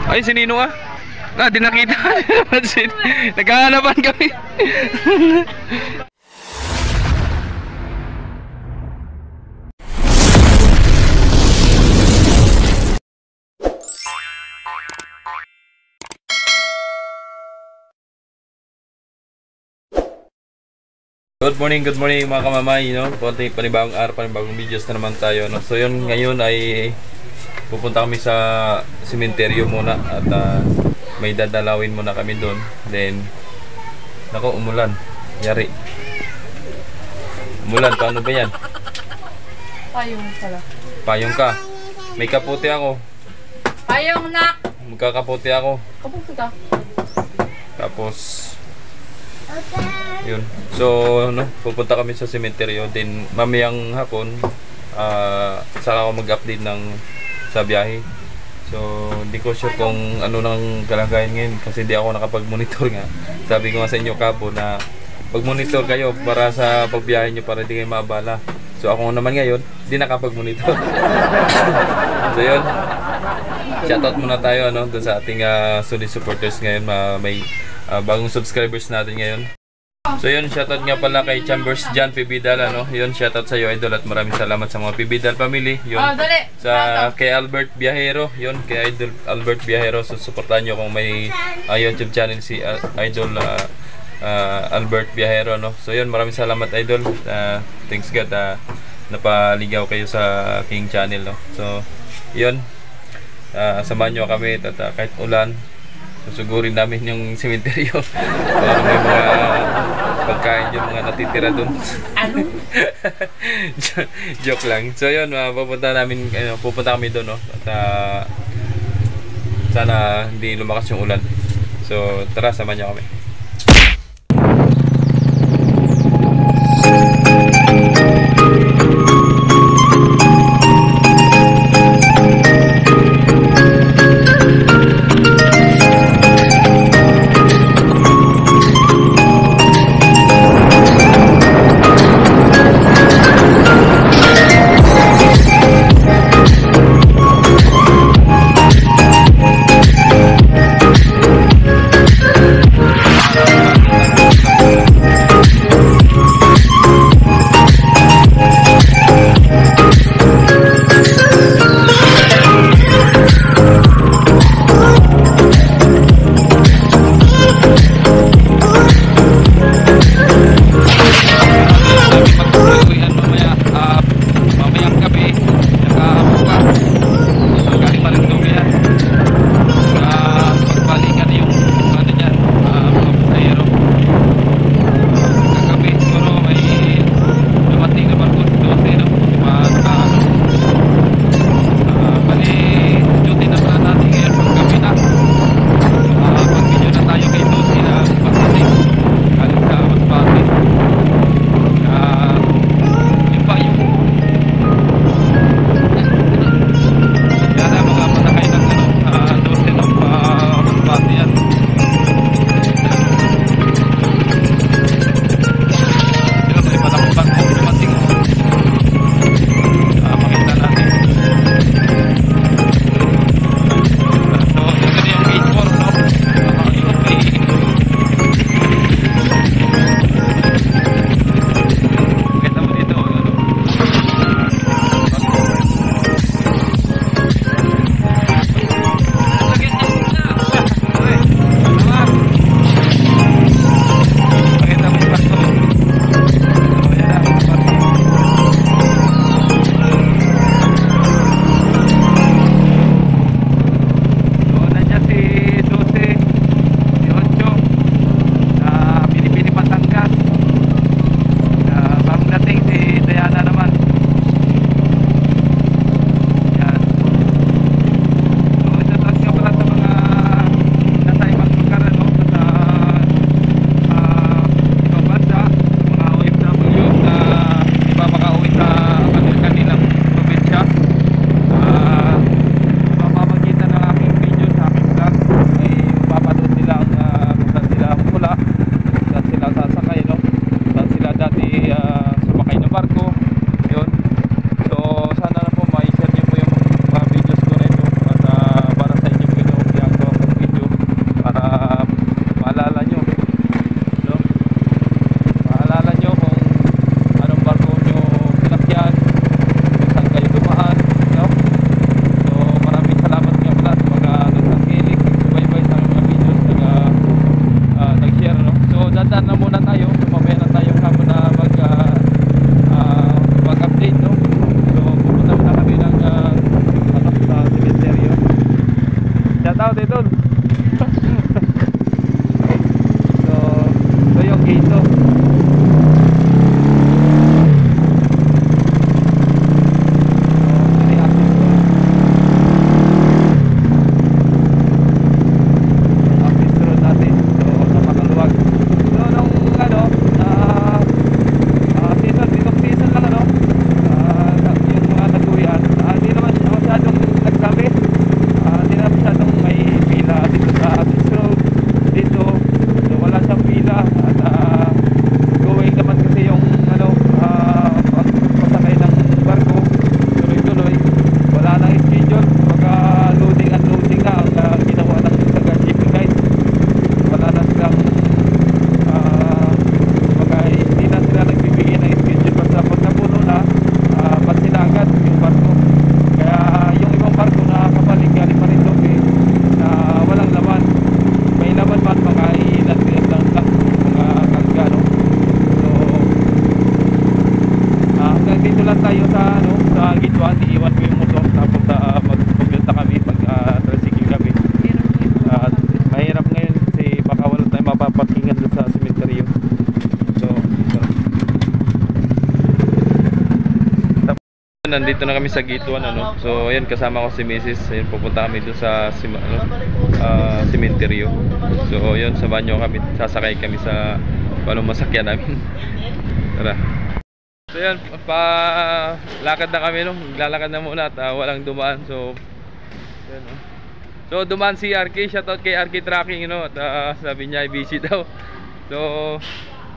Ay, si Nino ah. Ah, di nakita. Nagkahanapan kami. Good morning mga kamamay, no? Panibagong araw, panibagong videos na naman tayo, no? So yun, ngayon ay pupunta kami sa sementeryo muna at may dadalawin muna kami doon. Then, nako, umulan. Yari. Umulan, paano ba yan? Payong pala. Payong ka. May kaputi ako. Payong nak! Magkakaputi ako. Kaputi ka? Tapos, yun. So, no, pupunta kami sa sementeryo. Then, mamayang hapon, saka ako mag-update sa biyahe. So, hindi ko sure kung ano nang kalagayan ngayon kasi di ako nakapag-monitor nga. Sabi ko nga sa inyo kapo na pag-monitor kayo para sa pagbiyahe nyo para di kayo maabala. So, ako naman ngayon, di nakapag-monitor. So, yun. Shoutout muna tayo doon sa ating solid supporters ngayon. May bagong subscribers natin ngayon. So yun, shoutout nga pala kay Chambers John Pibidal, yun, shoutout sa iyo idol at maraming salamat sa mga Pibidal family. Yun, sa kay Albert Viajero, yun, kay Idol Albert Viajero, so suportahan nyo kung may YouTube channel si Idol Albert Viajero, no. So yun, maraming salamat idol. Thanks God napaligaw kayo sa King channel, no. So yun, samahan nyo kami at kahit ulan, susugurin namin yung sementeryo para may mga pagkain yung mga natitira dun. Ano? Joke lang. So yun, pupunta kami doon, no? At sana hindi lumakas yung ulan. So tara, samahan niyo kami. shout out idol. So, ito yung gate to. Nandito na kami sa gate 1 ano. So ayan, kasama ko si Mrs. Ayun, pupunta kami doon sa sementeryo. So ayun, samahan nyo kami. Sasakay kami sa paano masakyan namin. Tara. So ayan, lakad na kami no. Lalakad na muna at walang dumaan. So ayan, no. So dumaan si RK, shoutout kay RK Tracking no. At sabi niya busy daw. So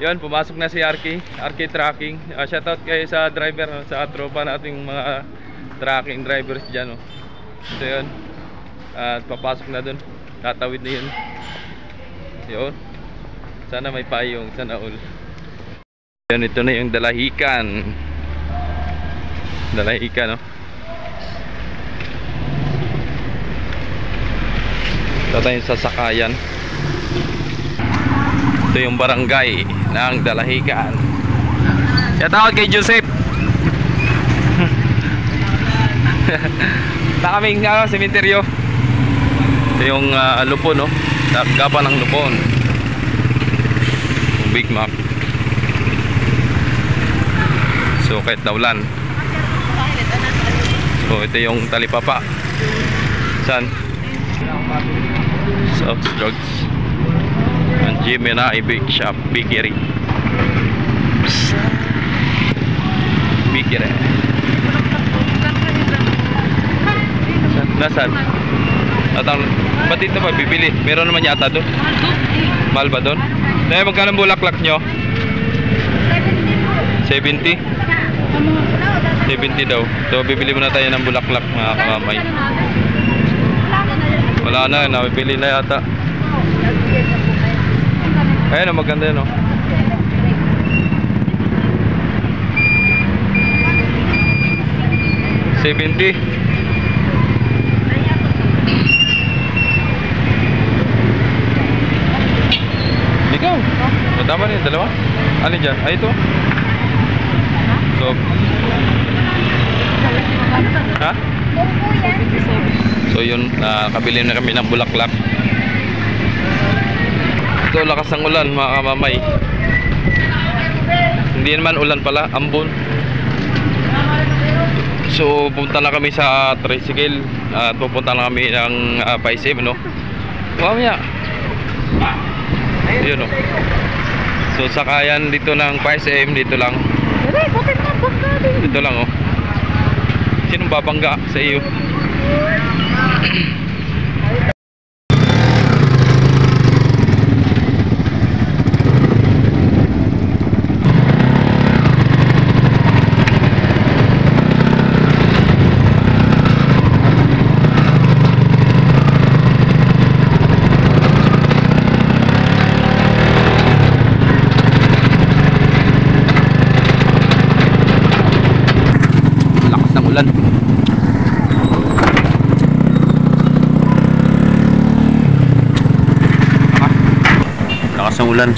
yun, pumasok na si RK Tracking. Shoutout kayo sa driver, no? Sa tropa nating mga tracking drivers dyan, no? So yun, at papasok na dun. Tatawid na yun. Yun, sana may payong, sana all. Yun, ito na yung Dalahican. Dalahican, no? Ito tayong sasakayan. Ito yung barangay ng Dalahican. Shoutout kay Joseph. Na kaming sementeryo. Ito yung Lupon, no? Gapan ng Lupon. Big Mac. So kahit naulan. So ito yung Talipapa. Saan? South Drugs. Ang Gemini Big Shop Bakery. Bakery. Nasaan? Ba't ito ba bibili? Meron naman yata doon. Mahal ba doon? Dahil magkano bulaklak nyo? 70? 70 daw. So bibili muna tayo ng bulaklak mga kamamay. Wala na, nabibili na yata. Ayun, maganda yun, no? $70. Ikaw? O, tama rin, dalawa? Ano dyan? Ay, ito? So, ha? So yun, nakabili na kami ng bulaklak. Ito, lakas ng ulan mga kamamay. Hindi naman ulan pala, ambon. So pupunta na kami sa tricycle at pupunta na kami ng Paisem, no? Mamaya. Yun, no? So sakayan dito ng Paisem, dito lang. Dito lang, oh. Sinong babangga sa iyo? Ulan. Lakas ng ulan.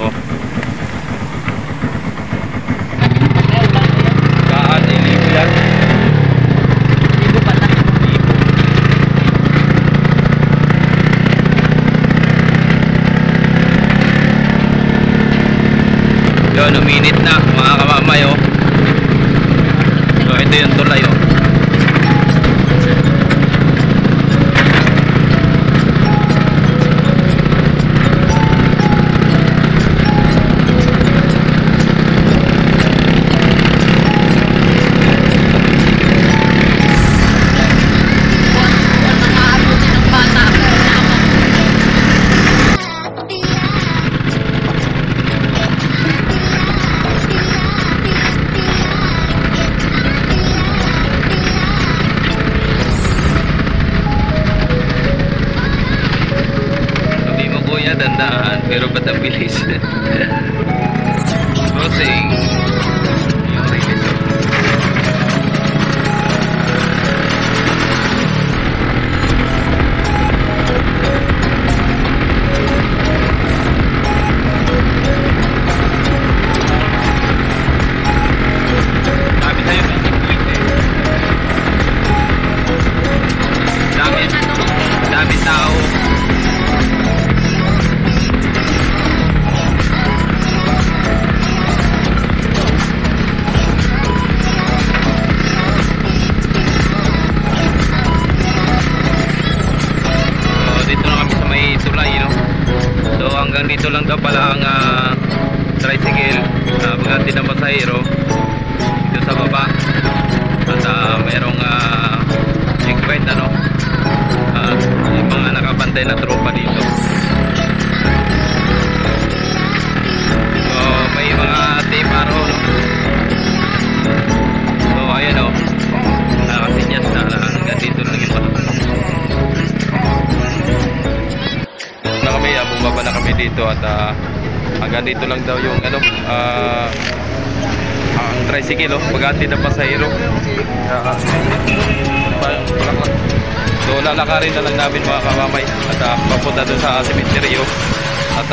Oh. Kaan ilibo yan. Libo pala. Libo. Yun, uminit na mga kamamay, oh. So ito yung tulay, oh. Dandaan, pero ba't ang bilis? Crossing yung release. Sabi tayo may complete eh. Dami tao. Hanggang dito lang daw pala ang tricycle pagkati ng pasahero dito sa baba at mayroong checkpoint yung mga nakabantay na tropa dito. So may mga tiparo, no? So ayan, oh, nakasinyas na hanggang dito lang yung bumaba na kami dito at hanggang dito lang daw yung ang tricycle, paghatid ng pasahero. So lalakarin na lang namin mga kamamay at papunta doon sa sementeryo at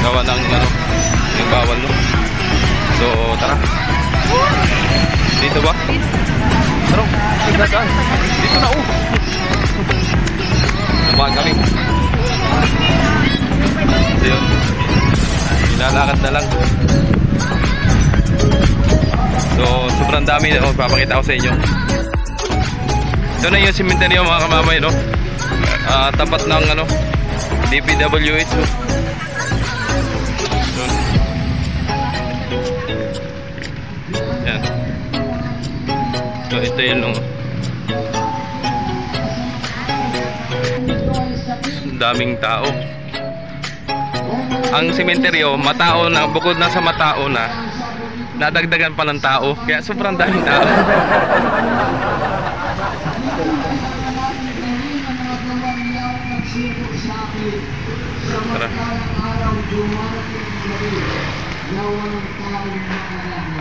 gawa ng yung bawal, no? So tara, dito ba? Tara, dito na, oh. Tumahan kami. So yun, lalakad na lang. So sobrang dami, papakita ko sa inyo. Ito na yung sementeryo mga kamamay, no? Tapat ng DPWH, no? Yan. So ito yun, no? Daming tao. Ang sementeryo, matao na, bukod na sa matao na, nadagdagan pa ng tao, kaya sobrang daming tao. Tara.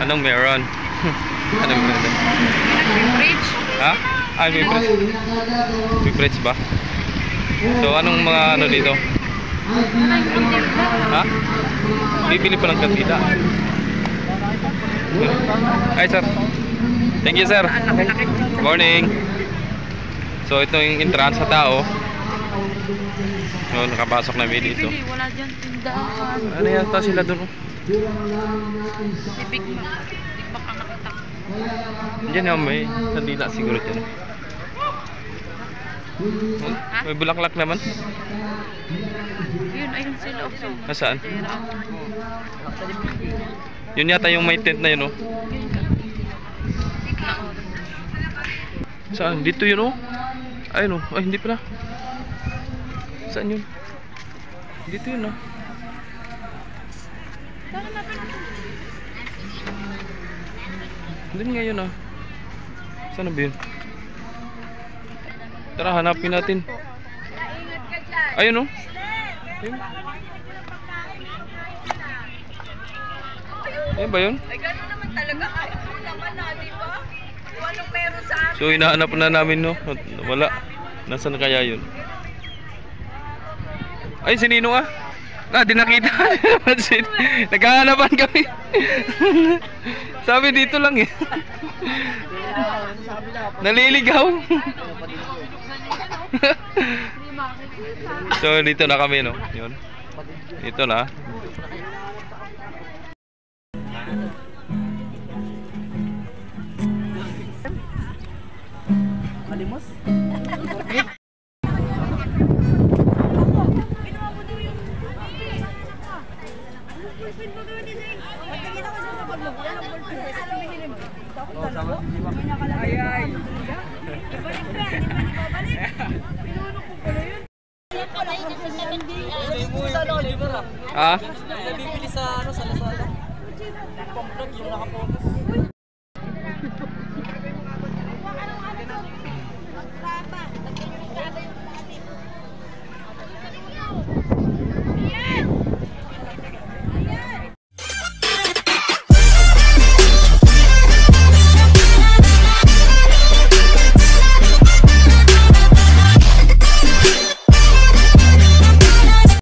Anong meron? Anong meron? Bridge? Ha? Ay, may bridge. May bridge ba? So anong mga dito? Ha? Bibili pa ng kantida. Hi sir. Thank you sir. Morning. So ito yung entrance sa tao. So nakapasok na kami dito. Wala dyan tindahan. Ano yata sila doon? Si Big Mac. Big Mac ang nakatak. Diyan na may sandila siguro dyan. May bulaklak naman. Yun, ayun sila. Nasaan? Yun yata yung may tent na yun, oh. Saan? Dito yun, oh. Ayun, oh. Ay, hindi pala. Saan yun? Dito yun, oh. Doon nga yun, oh. Saan na ba yun? Tara, hanapin natin. Ayun, oh. Ayun. Ayun ba yun? Ay, gano'n naman talaga. Ay, naman na, di ba? Walang meron sa amin. So, hinahanap na namin, no? Wala. Nasaan kaya yun? Ay, sinino ah? Di nakita. Nagkahanapan kami. Sabi dito lang eh. Naliligaw. So dito na kami, no? Yun. Dito na. malimos. Ah? Nabibili sa ano, sa Lazada. Pamplug yung nakapoto.